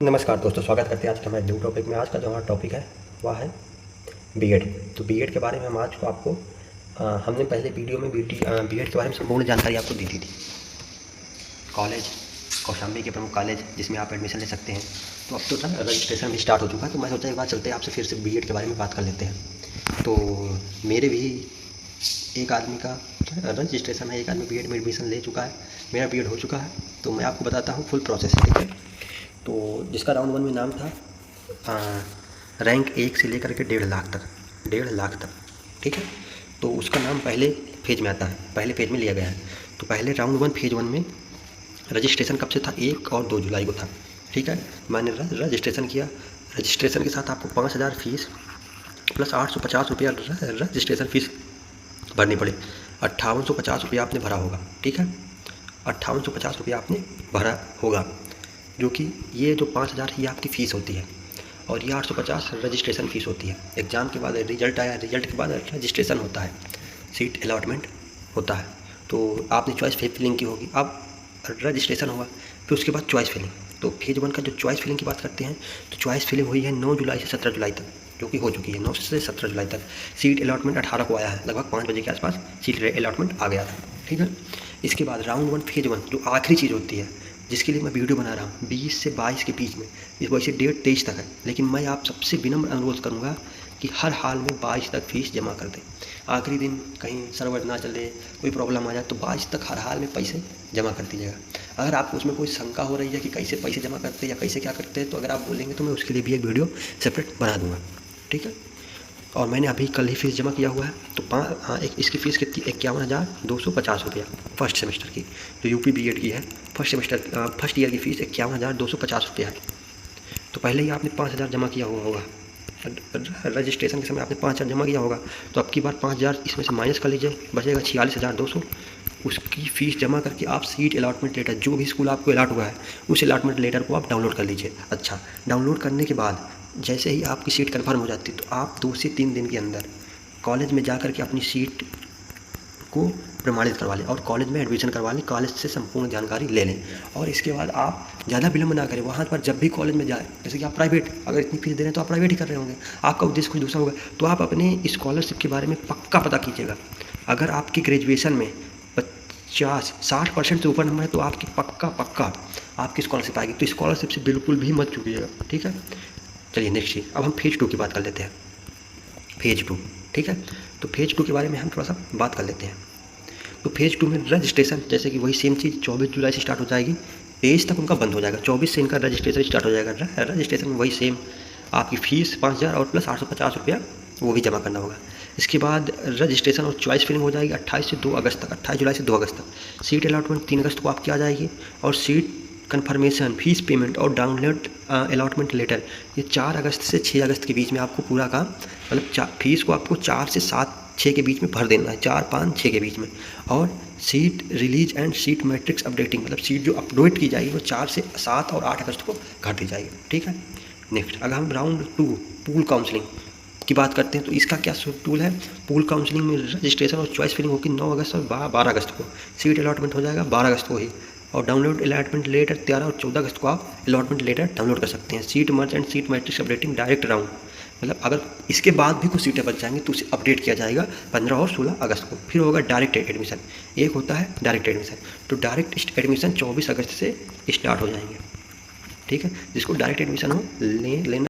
नमस्कार दोस्तों, स्वागत करते हैं आज के हमारे न्यू टॉपिक में। आज का जो हमारा टॉपिक है वह है बीएड। तो बीएड के बारे में हम आज को आपको हमने पहले वीडियो में बीएड के बारे में संपूर्ण जानकारी आपको दी थी। कॉलेज कौशाम्बी के प्रमुख कॉलेज जिसमें आप एडमिशन ले सकते हैं। तो अब तो रजिस्ट्रेशन भी स्टार्ट हो चुका है, तो मैं सोचा एक बार चलते हैं आपसे फिर से बीएड के बारे में बात कर लेते हैं। तो मेरे भी एक आदमी का रजिस्ट्रेशन है, एक आदमी बीएड में एडमिशन ले चुका है, मेरा बीएड हो चुका है। तो मैं आपको बताता हूँ फुल प्रोसेस, ठीक है। तो जिसका राउंड 1 में नाम था रैंक 1 से लेकर के 1.5 लाख तक, ठीक है। तो उसका नाम पहले फेज में आता है, पहले फेज में लिया गया है। तो पहले राउंड 1 फेज 1 में रजिस्ट्रेशन कब से था? 1 और 2 जुलाई को था, ठीक है। मैंने रजिस्ट्रेशन किया। रजिस्ट्रेशन के साथ आपको 5,000 फीस प्लस 850 रुपया रजिस्ट्रेशन फ़ीस भरनी पड़े। 5850 रुपया आपने भरा होगा, ठीक है। 5850 रुपया आपने भरा होगा, जो कि ये जो 5,000 ये आपकी फ़ीस होती है और ये 850 रजिस्ट्रेशन फ़ीस होती है। एग्ज़ाम के बाद रिजल्ट आया, रिजल्ट के बाद रजिस्ट्रेशन होता है, सीट अलॉटमेंट होता है। तो आपने चॉइस फिलिंग की होगी, अब रजिस्ट्रेशन हुआ, फिर उसके बाद चॉइस फिलिंग। तो फेज 1 का जो चॉइस फिलिंग की बात करते हैं, तो चॉइस फिलिंग हुई है 9 जुलाई से 17 जुलाई तक, जो कि हो चुकी है 9 से 17 जुलाई तक। सीट अलॉटमेंट 18 को आया है, लगभग 5 बजे के आसपास सीट अलॉटमेंट आ गया था, ठीक है। इसके बाद राउंड 1 फेज 1 जो आखिरी चीज़ होती है, जिसके लिए मैं वीडियो बना रहा हूँ, 20 से 22 के बीच में, इस वजह से डेट 23 तक है। लेकिन मैं आप सबसे विनम्र अनुरोध करूँगा कि हर हाल में 22 तक फ़ीस जमा कर दें। आखिरी दिन कहीं सर्वर ना चले, कोई प्रॉब्लम आ जाए, तो 22 तक हर हाल में पैसे जमा कर दीजिएगा। अगर आपको उसमें कोई शंका हो रही है कि कैसे पैसे जमा करते हैं या कैसे क्या करते हैं, तो अगर आप बोलेंगे तो मैं उसके लिए भी एक वीडियो सेपरेट बना दूँगा, ठीक है। और मैंने अभी कल ही फ़ीस जमा किया हुआ है। तो इसकी फ़ीस कितनी? 51,250 रुपया फर्स्ट सेमेस्टर की, जो यूपी बीएड की है। फर्स्ट ईयर की फ़ीस 51,250 रुपया है। तो पहले ही आपने 5,000 जमा किया हुआ होगा, रजिस्ट्रेशन के समय आपने 5,000 जमा किया होगा। तो अब की बार 5,000 इसमें से माइनस कर लीजिए, बचेगा 46,200। उसकी फ़ीस जमा करके आप सीट अलॉटमेंट लेटर, जो भी स्कूल आपको अलॉट हुआ है, उस अलॉटमेंट लेटर को आप डाउनलोड कर लीजिए। अच्छा, डाउनलोड करने के बाद जैसे ही आपकी सीट कन्फर्म हो जाती है, तो आप 2 से 3 दिन के अंदर कॉलेज में जा कर के अपनी सीट को प्रमाणित करवा लें और कॉलेज में एडमिशन करवा लें। कॉलेज से संपूर्ण जानकारी ले लें और इसके बाद आप ज़्यादा विलम्ब ना करें। वहाँ पर जब भी कॉलेज में जाए, जैसे कि आप प्राइवेट, अगर इतनी फीस दे रहे हैं तो आप प्राइवेट ही कर रहे होंगे, आपका उद्देश्य कुछ दूसरा होगा, तो आप अपने स्कॉलरशिप के बारे में पक्का पता कीजिएगा। अगर आपकी ग्रेजुएशन में 50-60% से ऊपर नंबर है, तो आपकी पक्का आपकी स्कॉलरशिप आएगी। तो स्कॉलरशिप से बिल्कुल भी मत चूकिएगा, ठीक है। चलिए नेक्स्ट चीज़, अब हम फेज 2 की बात कर लेते हैं। फेज 2, ठीक है। तो फेज 2 के बारे में हम थोड़ा सा बात कर लेते हैं। तो फेज 2 में रजिस्ट्रेशन जैसे कि वही सेम चीज़ 24 जुलाई से स्टार्ट हो जाएगी, 23 तक उनका बंद हो जाएगा। 24 से इनका रजिस्ट्रेशन स्टार्ट हो जाएगा। रजिस्ट्रेशन में वही सेम आपकी फ़ीस 5,000 और प्लस 850 रुपया वो भी जमा करना होगा। इसके बाद रजिस्ट्रेशन और चॉइस फिलिंग हो जाएगी 28 से 2 अगस्त तक, 28 जुलाई से 2 अगस्त तक। सीट अलॉटमेंट 3 अगस्त को आपकी आ जाएगी और सीट कन्फर्मेशन, फीस पेमेंट और डाउनलोड अलॉटमेंट लेटर ये 4 अगस्त से 6 अगस्त के बीच में आपको पूरा काम, मतलब फीस को आपको 4 से 7-6 के बीच में भर देना है, 4, 5, 6 के बीच में। और seat release and seat matrix updating, मतलब सीट जो अपडेट की जाएगी वो 4 से 7 और 8 अगस्त को कर दी जाएगी, ठीक है। नेक्स्ट, अगर हम राउंड 2 पूल काउंसलिंग की बात करते हैं, तो इसका क्या शेड्यूल है? पूल काउंसलिंग में रजिस्ट्रेशन और चॉइस फिलिंग होगी 9 अगस्त और 12 अगस्त को। सीट अलॉटमेंट हो जाएगा 12 अगस्त को ही, और डाउनलोड अलॉटमेंट लेटर 13 और 14 अगस्त को आप अलॉटमेंट लेटर डाउनलोड कर सकते हैं। Seat merge and seat matrix updating direct round, मतलब अगर इसके बाद भी कुछ सीटें बच जाएंगी तो उसे अपडेट किया जाएगा 15 और 16 अगस्त को। फिर होगा डायरेक्ट एडमिशन, एक होता है डायरेक्ट एडमिशन। तो डायरेक्ट एडमिशन 24 अगस्त से स्टार्ट हो जाएंगे, ठीक है। जिसको डायरेक्ट एडमिशन हो लेना